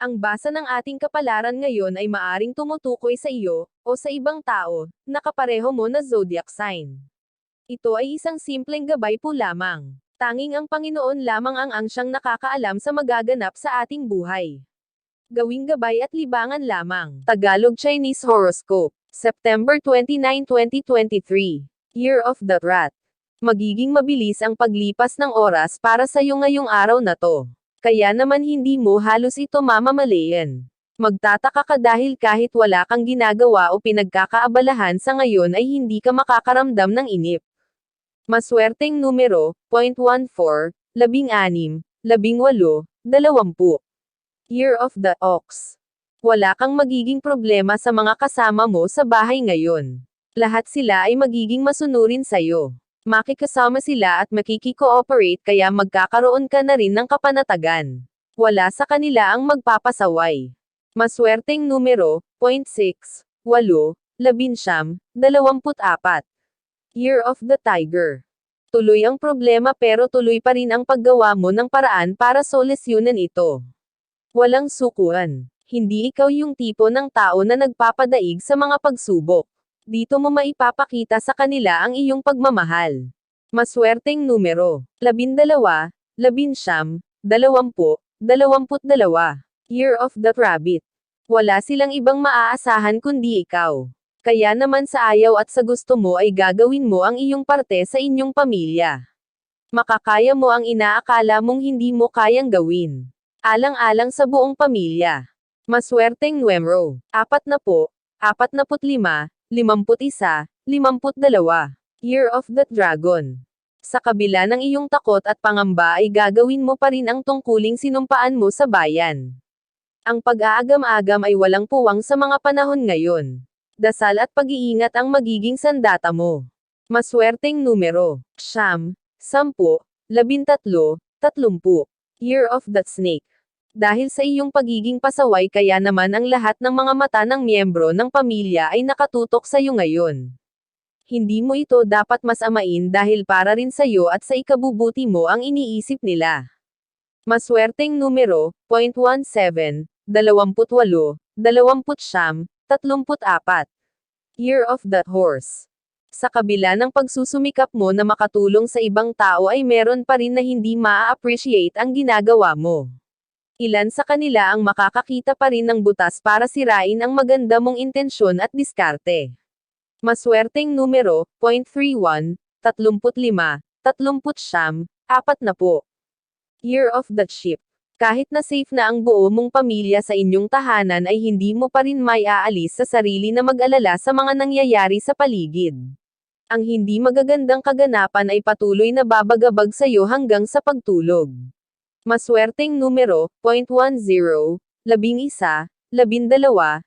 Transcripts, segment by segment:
Ang basa ng ating kapalaran ngayon ay maaring tumutukoy sa iyo, o sa ibang tao, na kapareho mo na zodiac sign. Ito ay isang simpleng gabay po lamang. Tanging ang Panginoon lamang ang siyang nakakaalam sa magaganap sa ating buhay. Gawing gabay at libangan lamang. Tagalog Chinese Horoscope. September 29, 2023. Year of the Rat. Magiging mabilis ang paglipas ng oras para sa iyo ngayong araw na to. Kaya naman hindi mo halos ito mamamalayan. Magtataka ka dahil kahit wala kang ginagawa o pinagkakaabalahan sa ngayon ay hindi ka makakaramdam ng inip. Maswerteng numero, 0.14, 16, 18, 20. Year of the Ox. Wala kang magiging problema sa mga kasama mo sa bahay ngayon. Lahat sila ay magiging masunurin sa'yo. Makikasama sila at makikikooperate kaya magkakaroon ka na rin ng kapanatagan. Wala sa kanila ang magpapasaway. Maswerteng numero, 0.6, 8, 19, 24. Year of the Tiger. Tuloy ang problema pero tuloy pa rin ang paggawa mo ng paraan para solusyonan ito. Walang sukuan. Hindi ikaw yung tipo ng tao na nagpapadaig sa mga pagsubok. Dito mo maipapakita sa kanila ang iyong pagmamahal. Maswerteng numero, 12, 19, 20, 22. Year of the Rabbit. Wala silang ibang maaasahan kundi ikaw. Kaya naman sa ayaw at sa gusto mo ay gagawin mo ang iyong parte sa inyong pamilya. Makakaya mo ang inaakala mong hindi mo kayang gawin. Alang-alang sa buong pamilya. Maswerteng numero, 40, 45, 51, 52. Year of the Dragon. Sa kabila ng iyong takot at pangamba ay gagawin mo pa rin ang tungkuling sinumpaan mo sa bayan. Ang pag-aagam-agam ay walang puwang sa mga panahon ngayon. Dasal at pag-iingat ang magiging sandata mo. Maswerteng numero, 9, 10, 13, 30. Year of the Snake. Dahil sa iyong pagiging pasaway kaya naman ang lahat ng mga mata ng miyembro ng pamilya ay nakatutok sa iyo ngayon. Hindi mo ito dapat masamain dahil para rin sa iyo at sa ikabubuti mo ang iniisip nila. Maswerteng numero, 0.17, 28, 29, 34. Year of the Horse. Sa kabila ng pagsusumikap mo na makatulong sa ibang tao ay meron pa rin na hindi maa-appreciate ang ginagawa mo. Ilan sa kanila ang makakakita pa rin ng butas para sirain ang maganda mong intensyon at diskarte. Maswerteng numero, 0.31, 35, 39, 40. Year of the Sheep. Kahit na safe na ang buo mong pamilya sa inyong tahanan ay hindi mo pa rin may aalis sa sarili na mag-alala sa mga nangyayari sa paligid. Ang hindi magagandang kaganapan ay patuloy na babagabag sa iyo hanggang sa pagtulog. Maswerteng numero, 0.10, 11, 12, 15.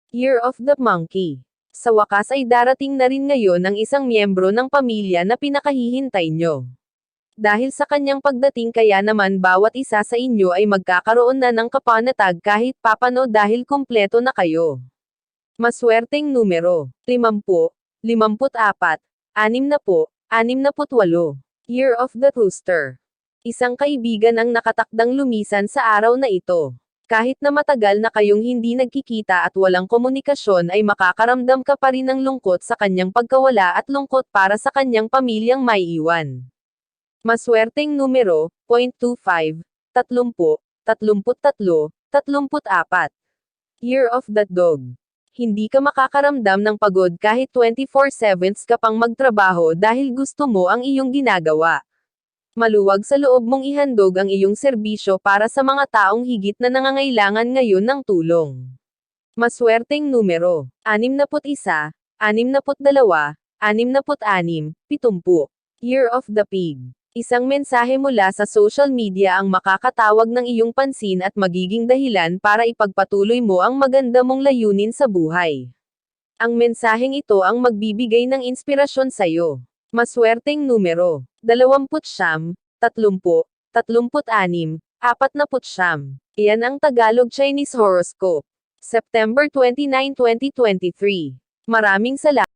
Year of the Monkey. Sa wakas ay darating na rin ngayon ang isang miyembro ng pamilya na pinakahihintay nyo. Dahil sa kanyang pagdating kaya naman bawat isa sa inyo ay magkakaroon na ng kapanatag kahit papano dahil kumpleto na kayo. Maswerteng numero, 50, 54, 60, 68. Year of the Rooster. Isang kaibigan ang nakatakdang lumisan sa araw na ito. Kahit na matagal na kayong hindi nagkikita at walang komunikasyon ay makakaramdam ka pa rin ng lungkot sa kanyang pagkawala at lungkot para sa kanyang pamilyang maiiwan. Maswerteng numero, 0.25, 30, 33, 34. Year of the Dog. Hindi ka makakaramdam ng pagod kahit 24/7 ka pang magtrabaho dahil gusto mo ang iyong ginagawa. Maluwag sa loob mong ihandog ang iyong serbisyo para sa mga taong higit na nangangailangan ngayon ng tulong. Maswerteng numero, 61, 62, 66, 70. Year of the Pig. Isang mensahe mula sa social media ang makakatawag ng iyong pansin at magiging dahilan para ipagpatuloy mo ang maganda mong layunin sa buhay. Ang mensaheng ito ang magbibigay ng inspirasyon sa iyo. Maswerteng numero, 29, 30, 36, 49. Iyan ang Tagalog Chinese Horoscope. September 29, 2023. Maraming salamat.